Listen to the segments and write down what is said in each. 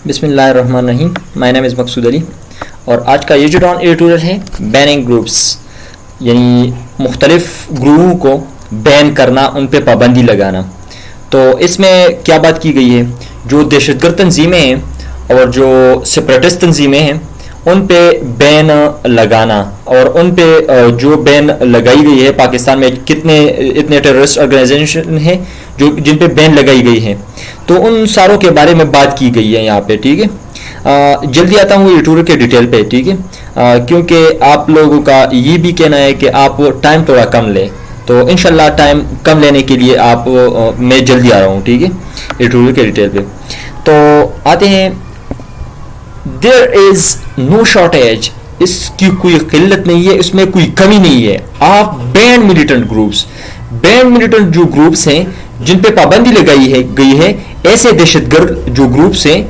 بسم اللہ الرحمن الرحیم. مائی نیم از مقصود علی اور آج کا یہ جو ایڈیٹوریل ہے بیننگ گروپس، یعنی مختلف گروہوں کو بین کرنا، ان پہ پابندی لگانا. تو اس میں کیا بات کی گئی ہے، جو دہشت گرد تنظیمیں ہیں اور جو سپریٹسٹ تنظیمیں ہیں ان پہ بین لگانا، اور ان پہ جو بین لگائی گئی ہے پاکستان میں اتنے ٹیررسٹ آرگنائزیشن ہیں جن پہ بین لگائی گئی ہے، تو ان ساروں کے بارے میں بات کی گئی ہے یہاں پہ. ٹھیک ہے، جلدی آتا ہوں ایڈیٹوریل کے ڈیٹیل پہ. ٹھیک ہے، کیونکہ آپ لوگوں کا یہ بھی کہنا ہے کہ آپ ٹائم تھوڑا کم لیں، تو انشاءاللہ ٹائم کم لینے کے لیے میں جلدی آ رہا ہوں. ٹھیک ہے، ایڈیٹوریل کے ڈیٹیل پہ تو آتے ہیں. دیر از نو شارٹیج، اس کی کوئی قلت نہیں ہے، اس میں کوئی کمی نہیں ہے. آپ banned militant groups, banned militant جو گروپس ہیں جن پہ پابندی لگائی گئی ہے، ایسے دہشت گرد جو گروپس ہیں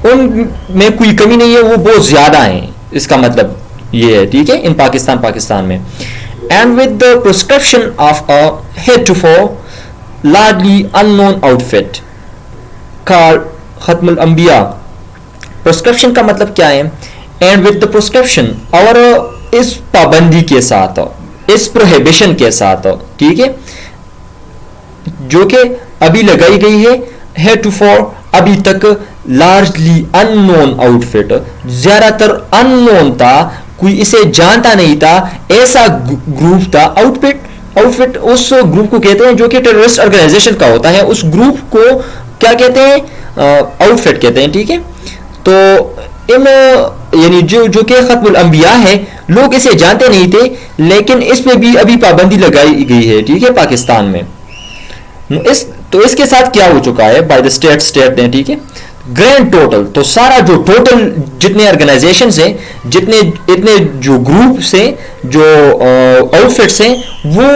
ان میں کوئی کمی نہیں ہے، وہ بہت زیادہ ہیں. اس کا مطلب یہ ہے. ٹھیک ہے، ان پاکستان میں and with the prescription of a heretofore largely unknown outfit call ختم الانبیاء. پرسکرپشن کا مطلب کیا ہے؟ اینڈ ود دا پرسکرپشن، اور اس پابندی کے ساتھ، اس پروہیبیشن کے ساتھ. ٹھیک ہے، جو کہ ابھی لگائی گئی ہے ہیرٹوفور، ابھی تک largely unknown out fit, زیادہ تر ان نون تھا، کوئی اسے جانتا نہیں تھا، ایسا گروپ تھا. آؤٹ فٹ اس گروپ کو کہتے ہیں جو کہ ٹیررسٹ آرگنائزیشن کا ہوتا ہے. اس گروپ کو کیا کہتے ہیں؟ آؤٹ فٹ کہتے ہیں. ٹھیک ہے، تو یعنی جو کہ ختم الانبیاء ہے، لوگ اسے جانتے نہیں تھے، لیکن اس پہ بھی ابھی پابندی لگائی گئی ہے. ٹھیک ہے، پاکستان میں. تو اس کے ساتھ کیا ہو چکا ہے بائی دا اسٹیٹ نے. ٹھیک ہے، گرینڈ ٹوٹل، تو سارا جو ٹوٹل جتنے آرگنائزیشنز ہیں، اتنے جو گروپس ہیں، جو آؤٹ فٹس ہیں، وہ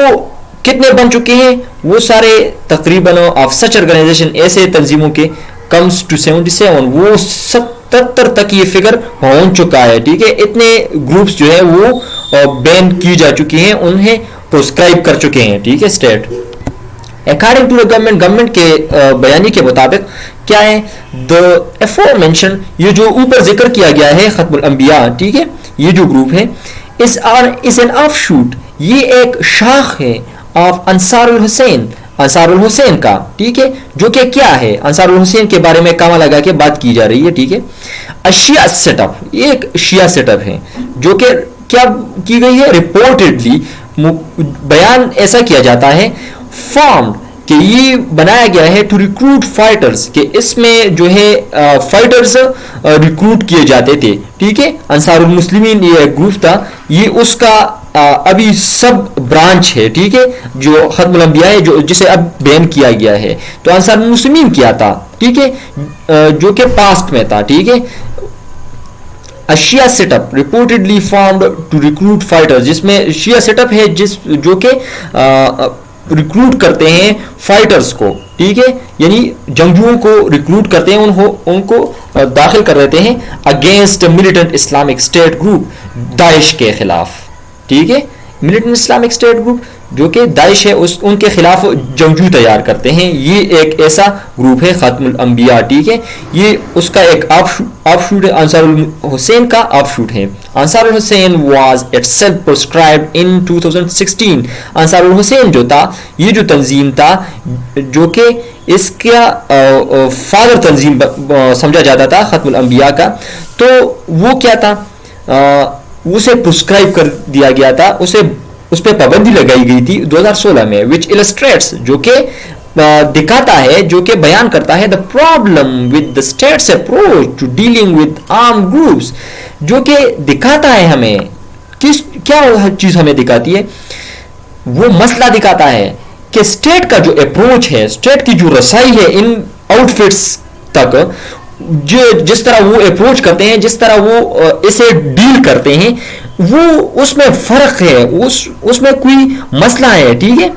کتنے بن چکے ہیں؟ وہ سارے تقریباً آف سچ آرگنائزیشن، ایسے تنظیموں کے کمز ٹو 77، وہ 77 تک یہ فگر پہنچ چکا ہے. ٹھیک ہے، اتنے گروپس جو ہے وہ بین کی جا چکی ہیں، انہیں پروسکرائب کر چکے ہیں. ٹھیک ہے، state according to the government کے بیانی کے مطابق کیا ہے؟ دا ایفور مینشن، یہ جو اوپر ذکر کیا گیا ہے ختم الانبیاء، ٹھیک ہے، یہ جو گروپ ہے از این آف شوٹ، یہ ایک شاخ ہے آف انصار الحسین کا. ٹھیک ہے، جو کہ کیا ہے؟ انصار الحسین کے بارے میں کامہ لگا کے بات کی جا رہی ہے. ٹھیک ہے، شیعہ سیٹ اپ، یہ ایک شیعہ سیٹ اپ ہے جو کہ کیا کی گئی ہے؟ رپورٹڈلی بیان ایسا کیا جاتا ہے، فارمڈ، کہ یہ بنایا گیا ہے ٹو ریکروٹ فائٹرز، کہ اس میں جو ہے فائٹرز ریکروٹ کیے جاتے تھے. ٹھیک ہے، انصار المسلمین یہ گروپ تھا، یہ اس کا ابھی سب برانچ ہے. ٹھیک ہے، جو ختم الانبیاء ہے، جسے اب بین کیا گیا ہے. تو انصار المسلمین کیا تھا؟ ٹھیک ہے، جو کہ پاسٹ میں تھا. ٹھیک ہے، شیعہ set up reportedly formed to recruit fighters, جس میں شیعہ سیٹ اپ ہے جو کہ ریکروٹ کرتے ہیں فائٹرز کو. ٹھیک ہے، یعنی جنگجوؤں کو ریکروٹ کرتے ہیں، ان کو داخل کر دیتے ہیں against militant Islamic State group, داعش کے خلاف. ٹھیک ہے، ملیٹنٹ اسلامک اسٹیٹ گروپ جو کہ داعش ہے، ان کے خلاف جنگجو تیار کرتے ہیں. یہ ایک ایسا گروپ ہے ختم الانبیاء. ٹھیک ہے، یہ اس کا ایک آف شوٹ ہے، انصار الحسین کا آف شوٹ ہے. انصار الحسین واز اٹ سیلف پرسکرائبڈ ان 2016. انصار الحسین جو تھا، یہ جو تنظیم تھا، جو کہ اس کا فادر تنظیم سمجھا جاتا تھا ختم الانبیاء کا، تو وہ کیا تھا؟ اسے پرسکرائب کر دیا گیا تھا، اس پہ پابندی لگائی گئی تھی 2016 میں. وچ السٹریٹس، جو کہ دکھاتا ہے، جو کہ بیان کرتا ہے، the problem with the state's approach to dealing with arm groups, جو کہ دکھاتا ہے ہمیں کیا چیز ہمیں دکھاتی ہے؟ وہ مسئلہ دکھاتا ہے کہ اسٹیٹ کا جو اپروچ ہے، اسٹیٹ کی جو رسائی ہے ان آؤٹ فٹس تک، جس طرح وہ اپروچ کرتے ہیں، جس طرح وہ اسے ڈیل کرتے ہیں، وہ اس میں فرق ہے، اس میں کوئی مسئلہ ہے. ٹھیک ہے،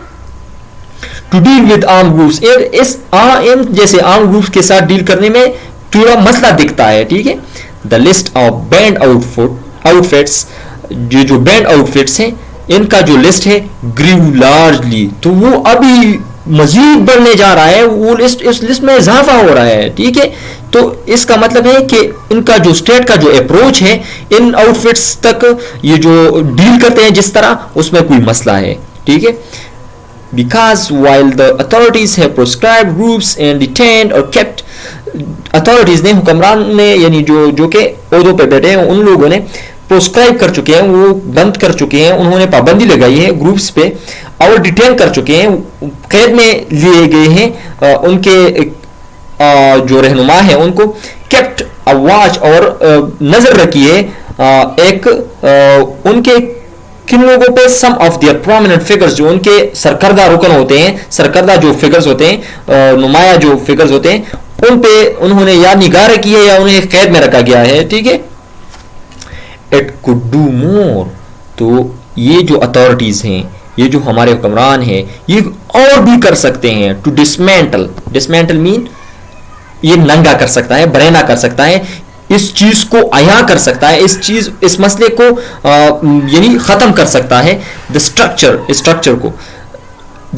to deal with arm groups, اس جیسے آرم گروپس کے ساتھ ڈیل کرنے میں تھوڑا مسئلہ دکھتا ہے. ٹھیک ہے، دا لسٹ آف بینڈ آؤٹ فٹس، جو بینڈ آؤٹ فٹس ہیں، ان کا جو لسٹ ہے گریو لارجلی، تو وہ ابھی مزید بڑھنے جا رہا ہے، وہ اس لسٹ میں اضافہ ہو رہا ہے. ٹھیک ہے، تو اس کا مطلب ہے کہ ان کا جو اسٹیٹ کا جو اپروچ ہے ان آؤٹ فٹس تک یہ جو ڈیل کرتے ہیں جس طرح, اس میں کوئی مسئلہ ہے, ٹھیک ہے. Because while the authorities have prescribed groups and detained or kept, authorities نے, حکمران نے, یعنی جو کہ عہدوں پہ بیٹھے ہیں ان لوگوں نے پروسکرائب کر چکے ہیں, وہ بند کر چکے ہیں, انہوں نے پابندی لگائی ہے گروپس پہ, اور ڈیٹین کر چکے ہیں, قید میں لیے گئے ہیں ان کے جو رہنما ہیں ان کو, kept a watch اور نظر رکھی ہے ایک ان کے کن لوگوں پہ, سم آف دیئر پرومیننٹ فگرز, جو ان کے سرکردہ رکن ہوتے ہیں, سرکردہ جو فگرز ہوتے ہیں, نمایاں جو فگرز ہوتے ہیں, ان پہ انہوں نے یا نگاہ رکھی ہے یا انہیں قید میں رکھا گیا ہے, ٹھیک ہے. اٹ could do more, تو یہ جو اتھارٹیز ہیں, یہ جو ہمارے حکمران ہیں, یہ اور بھی کر سکتے ہیں. ٹو ڈسمینٹل مین یہ ننگا کر سکتا ہے, برینا کر سکتا ہے, اس چیز کو عیاں کر سکتا ہے, اس مسئلے کو یعنی ختم کر سکتا ہے. دا اسٹرکچر کو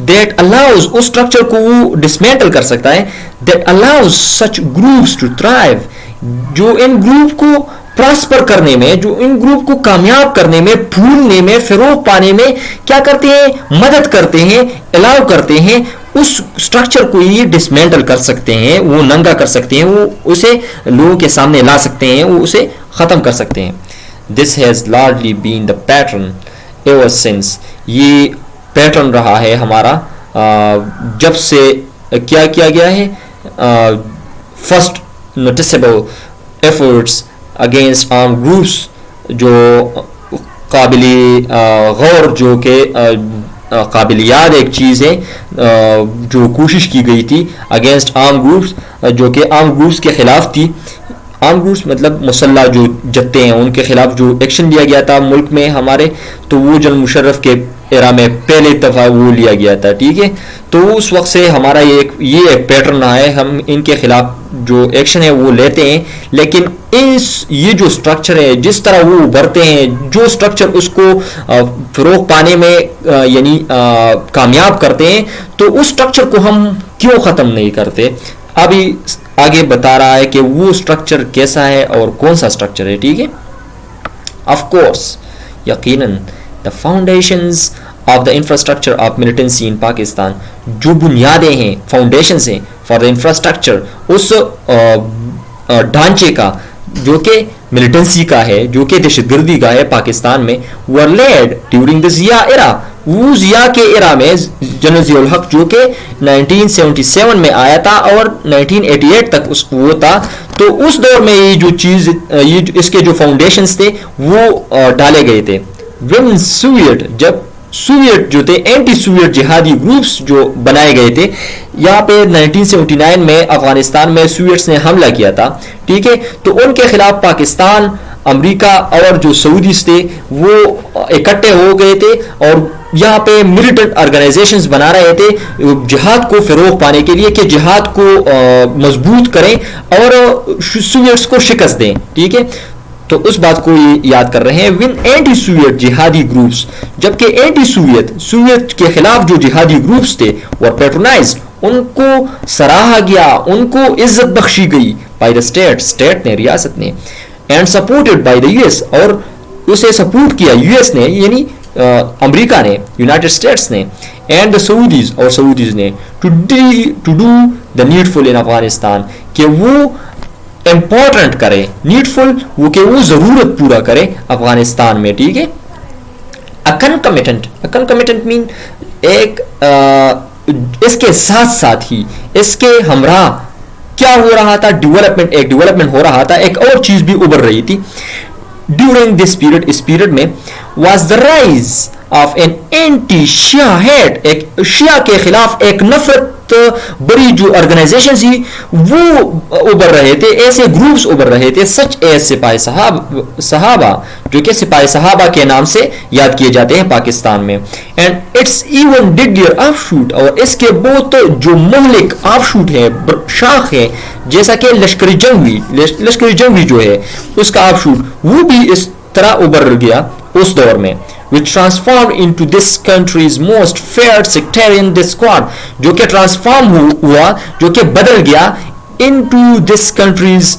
دیٹ الاؤز, اس اسٹرکچر کو وہ ڈسمینٹل کر سکتا ہے. That allows such groups to thrive, جو ان گروپ کو پراسپر کرنے میں, جو ان گروپ کو کامیاب کرنے میں, پھولنے میں, فروغ پانے میں کیا کرتے ہیں, مدد کرتے ہیں, الاؤ کرتے ہیں. اس اسٹرکچر کو یہ ڈسمینٹل کر سکتے ہیں, وہ ننگا کر سکتے ہیں, وہ اسے لوگوں کے سامنے لا سکتے ہیں, وہ اسے ختم کر سکتے ہیں. This has largely been the pattern ever since, یہ پیٹرن رہا ہے ہمارا جب سے کیا کیا گیا ہے, فرسٹ نوٹسیبل ایفرٹس اگینسٹ آرم گروپس, جو قابل غور, جو کہ قابل یاد ایک چیز ہے, جو کوشش کی گئی تھی اگینسٹ آرم گروپس, جو کہ آرم گروپس کے خلاف تھی. آرم گروپس مطلب مسلح جو جتے ہیں, ان کے خلاف جو ایکشن لیا گیا تھا ملک میں ہمارے, تو وہ جنرل مشرف کے ایرا میں پہلے دفعہ وہ لیا گیا تھا, ٹھیک ہے. تو اس وقت سے ہمارا یہ ایک پیٹرن رہا ہے, ہم ان کے خلاف جو ایکشن ہے وہ لیتے ہیں, لیکن یہ جو اسٹرکچر ہے, جس طرح وہ ابھرتے ہیں, جو اسٹرکچر اس کو فروغ پانے میں یعنی کامیاب کرتے ہیں, تو اس اسٹرکچر کو ہم کیوں ختم نہیں کرتے. ابھی آگے بتا رہا ہے کہ وہ اسٹرکچر کیسا ہے اور کون سا اسٹرکچر ہے, ٹھیک ہے. آف کورس, یقیناً, the foundations of the infrastructure of militancy in Pakistan, جو بنیادیں ہیں, فاؤنڈیشنز ہیں for the infrastructure, اس ڈھانچے کا جو کہ ملیٹنسی کا ہے, جو کہ دہشت گردی کا ہے پاکستان میں, were laid during the Zia era, وہ ضیاء کے ایرا میں, جنرل ضیاء الحق جو کہ 1977 میں آیا تھا اور 1988 تک وہ تھا, تو اس دور میں یہ جو چیز, اس کے جو فاؤنڈیشنز تھے وہ ڈالے گئے تھے. when سوویٹ, جب سوویٹ جو تھے اینٹی سوویٹ جہادی گروپس جو بنائے گئے تھے, یہاں پہ 1979 میں افغانستان میں سوویٹس نے حملہ کیا تھا, ٹھیک ہے. تو ان کے خلاف پاکستان, امریکہ اور جو سعودیز تھے وہ اکٹھے ہو گئے تھے, اور یہاں پہ ملیٹنٹ آرگنائزیشنز بنا رہے تھے جہاد کو فروغ پانے کے لیے, کہ جہاد کو مضبوط کریں اور سوویٹس کو شکست دیں, ٹھیک ہے. تو اس بات کو یاد کر رہے ہیں. ون اینٹی سوویٹ جہادی گروپس, جبکہ اینٹی سوویٹ کے خلاف جو جہادی گروپس تھے وہ پیٹرونائزڈ, ان کو سراہا گیا, ان کو عزت بخشی گئی بائی دا اسٹیٹ نے, ریاست نے, and supported by the U S, اور اسے سپورٹ کیا یو ایس نے, یعنی امریکہ نے, یونائٹڈ اسٹیٹس نے, اینڈ دا سعودیز, اور سعودیز نے, ٹو ڈو دا نیڈفل ان افغانستان, کہ وہ امپورٹنٹ کرے, نیڈفل وہ کہ وہ ضرورت پورا کرے افغانستان میں, ٹھیک ہے. کنکمیٹنٹ مین ایک اس کے ساتھ ساتھ ہی, اس کے ہمراہ کیا ہو رہا تھا, ڈیولپمنٹ ہو رہا تھا, ایک اور چیز بھی ابھر رہی تھی ڈیورنگ دس پیریڈ. اس پیریڈ میں was the rise of an anti Shia hate, ایک شیعہ کے خلاف ایک نفرت بڑی جو آرگنائزیشن تھی وہ ابھر رہے تھے, ایسے گروپس ابھر رہے تھے, سچ ایز سپاہی صحابہ, جو کہ سپاہی صحابہ کے نام سے یاد کیے جاتے ہیں پاکستان میں. And it's even did their offshoot, اور اس کے بہت جو مہلک آف شوٹ ہے, شاخ ہے, جیسا کہ لشکری جنگی جو ہے اس کا آف شوٹ, وہ بھی اس طرح ابھر گیا اس دور میں, which transformed into this country's most feared sectarian discord, جو کہ ٹرانسفارم ہوا, جو کہ بدل گیا into this countries,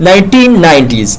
1990s